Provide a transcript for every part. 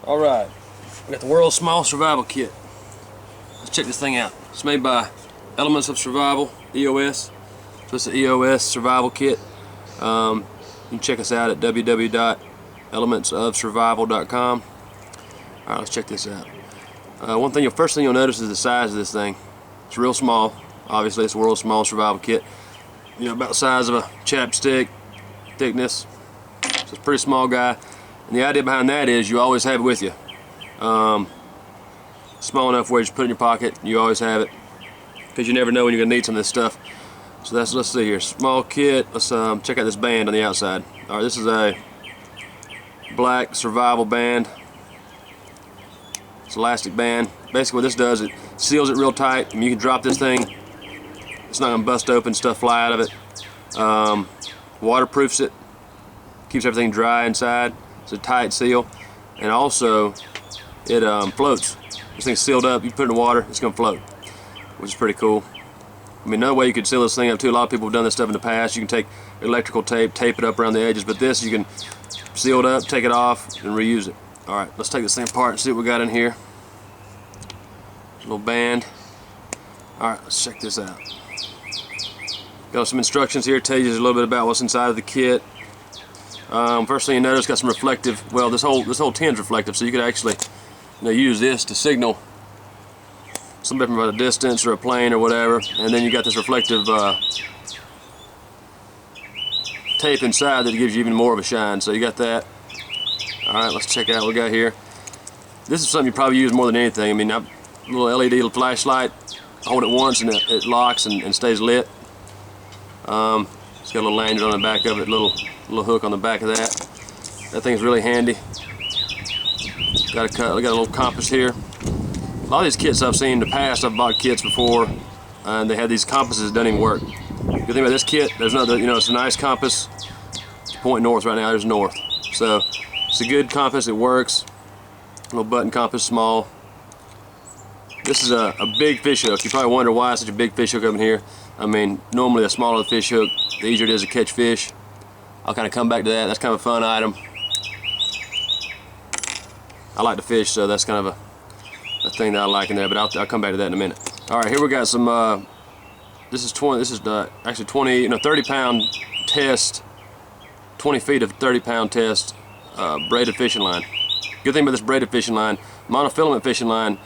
Alright, we got the World's Small Survival Kit. Let's check this thing out. It's made by Elements of Survival, EOS. So it's the EOS Survival Kit. You can check us out at www.elementsofsurvival.com. Alright, let's check this out. First thing you'll notice is the size of this thing. It's real small. Obviously, it's the World's Small Survival Kit. You know, about the size of a chapstick thickness. So it's a pretty small guy. And the idea behind that is you always have it with you. Small enough where you just put it in your pocket, you always have it. Because you never know when you're going to need some of this stuff. So let's see here. Small kit. Let's check out this band on the outside. Alright, this is a black survival band. It's an elastic band. Basically what this does, it seals it real tight. I mean, you can drop this thing. It's not going to bust open, stuff fly out of it. Waterproofs it. Keeps everything dry inside. It's a tight seal. And also, it floats. This thing's sealed up. You put it in the water, it's going to float, which is pretty cool. I mean, another way you could seal this thing up too. A lot of people have done this stuff in the past. You can take electrical tape, tape it up around the edges, but this you can seal it up, take it off, and reuse it. All right, let's take this thing apart and see what we got in here. A little band. All right, let's check this out. Got some instructions here. Tell you a little bit about what's inside of the kit. First thing you notice, got some reflective. Well, this whole tin's reflective, so you could actually, use this to signal somebody from a distance or a plane or whatever. And then you got this reflective tape inside that gives you even more of a shine. So you got that. All right, let's check out what we got here. This is something you probably use more than anything. I mean, a little LED flashlight. Hold it once and it locks and stays lit. It's got a little lanyard on the back of it, little hook on the back of that. That thing's really handy. Got a little compass here. A lot of these kits I've seen in the past, I've bought kits before, and they had these compasses that don't even work. Good thing about this kit, there's another, it's a nice compass. It's pointing north right now. There's north. So it's a good compass. It works. Little button compass, small. This is a big fish hook. You probably wonder why such a big fish hook up in here. I mean, normally the smaller the fish hook, the easier it is to catch fish. I'll kind of come back to that. That's kind of a fun item. I like to fish, so that's kind of a thing that I like in there. But I'll come back to that in a minute. All right, here we got some. This is actually 30-pound test, 20 feet of 30-pound test braided fishing line. Good thing about this braided fishing line, monofilament fishing line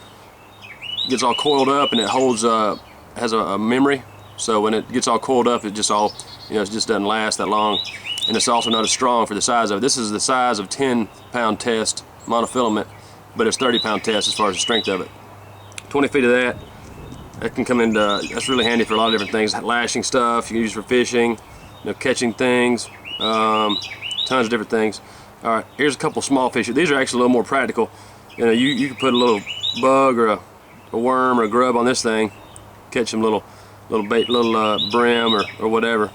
gets all coiled up and it holds has a memory. So when it gets all coiled up, it just doesn't last that long, and it's also not as strong for the size of it. This is the size of 10-pound test monofilament, but it's 30-pound test as far as the strength of it. 20 feet of that can come into. That's really handy for a lot of different things. Lashing stuff you can use for fishing, catching things, tons of different things. All right, here's a couple small fish. These are actually a little more practical. You can put a little bug or a worm or a grub on this thing, catch some little bait, brim or whatever.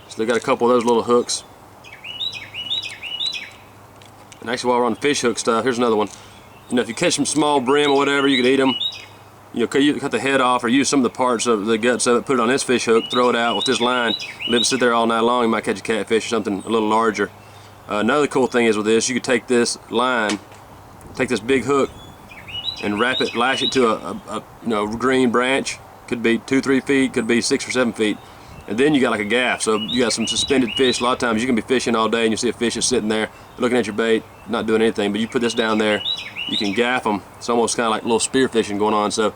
So they got a couple of those little hooks. And actually, while we're on the fish hook stuff, here's another one. If you catch some small brim or whatever, you can eat them. You cut the head off or use some of the parts of the guts of it, put it on this fish hook, throw it out with this line, let it sit there all night long. You might catch a catfish or something a little larger. Another cool thing is with this, you could take this line, take this big hook, and wrap it, lash it to a green branch. Could be 2-3 feet, could be 6 or 7 feet, and then you got like a gaff. So you got some suspended fish. A lot of times you can be fishing all day and you see a fish is sitting there looking at your bait, not doing anything. But you put this down there, you can gaff them. It's almost kind of like a little spear fishing going on. So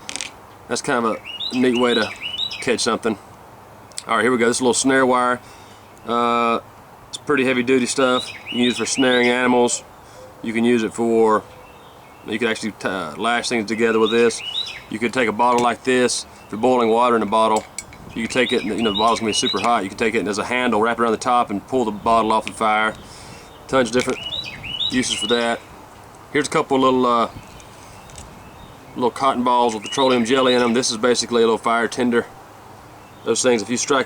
that's kind of a neat way to catch something. All right, here we go. This is a little snare wire. It's pretty heavy duty stuff. You can use it for snaring animals. You can use it for. You can actually lash things together with this. You could take a bottle like this. If you're boiling water in a bottle, you can take it, and the bottle's gonna be super hot. You can take it and as a handle, wrap it around the top, and pull the bottle off the fire. Tons of different uses for that. Here's a couple little cotton balls with petroleum jelly in them. This is basically a little fire tinder. Those things, if you throw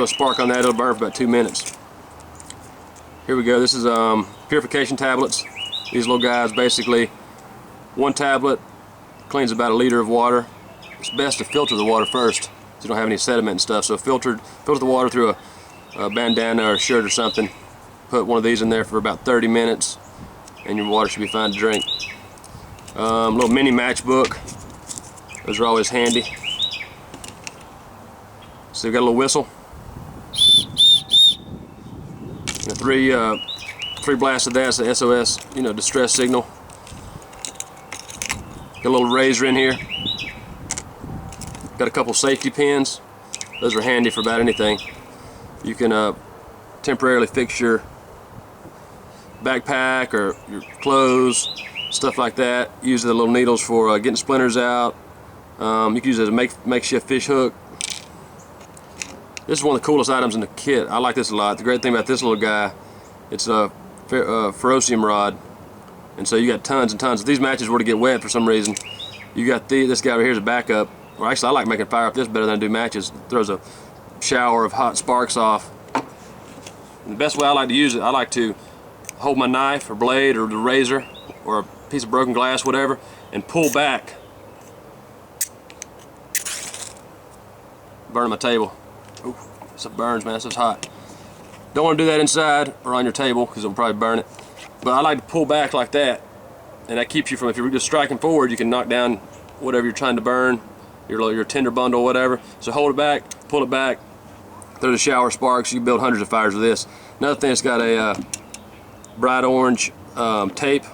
a spark on that, it'll burn for about 2 minutes. Here we go. This is purification tablets. These little guys, basically, one tablet cleans about 1 liter of water. It's best to filter the water first, so you don't have any sediment and stuff. So filter the water through a bandana or a shirt or something. Put one of these in there for about 30 minutes, and your water should be fine to drink. Little mini matchbook. Those are always handy. So we've got a little whistle. And three blasts of that. It's the SOS, distress signal. Got a little razor in here. Got a couple safety pins. Those are handy for about anything. You can temporarily fix your backpack or your clothes, stuff like that. Use the little needles for getting splinters out. You can use it as a makeshift fish hook. This is one of the coolest items in the kit. I like this a lot. The great thing about this little guy, it's a ferrocium rod, and so you got tons and tons. If these matches were to get wet for some reason, you got this guy right here as a backup. Or actually, I like making fire up this better than I do matches. It throws a shower of hot sparks off. And the best way I like to use it, I like to hold my knife or blade or the razor or a piece of broken glass, whatever, and pull back. Burning my table. Ooh, stuff burns, man. Stuff's hot. Don't want to do that inside or on your table because it'll probably burn it. But I like to pull back like that, and that keeps you from, if you're just striking forward, you can knock down whatever you're trying to burn, your tinder bundle, whatever. So hold it back, pull it back, throw the shower sparks. You can build hundreds of fires with this. Another thing, it's got a bright orange tape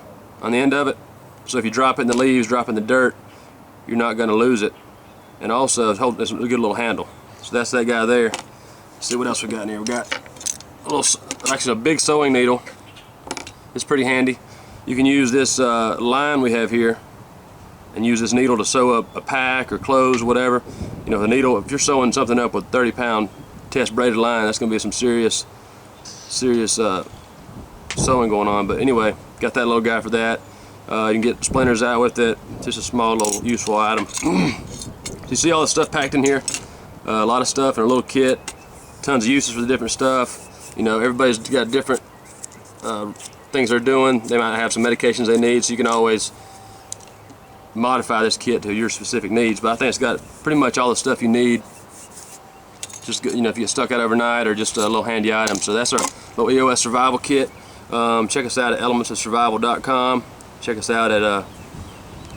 on the end of it. So if you drop it in the leaves, drop it in the dirt, you're not going to lose it. And also, it's a good little handle. So that's that guy there. Let's see what else we got in here. We got actually a big sewing needle. It's pretty handy. You can use this line we have here and use this needle to sew up a pack or clothes, whatever. The needle, if you're sewing something up with 30-pound test braided line, that's going to be some serious sewing going on. But anyway, got that little guy for that. You can get splinters out with it. Just a small little useful item. So you see all the stuff packed in here. A lot of stuff in a little kit. Tons of uses for the different stuff. Everybody's got different things they're doing. They might have some medications they need, so you can always modify this kit to your specific needs. But I think it's got pretty much all the stuff you need. Just if you get stuck out overnight, or just a little handy item. So that's our little EOS survival kit. Check us out at elementsofsurvival.com. Check us out at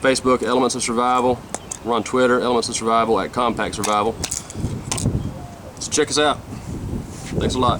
Facebook, Elements of Survival. We're on Twitter, Elements of Survival, at Compact Survival. So check us out. Thanks a lot.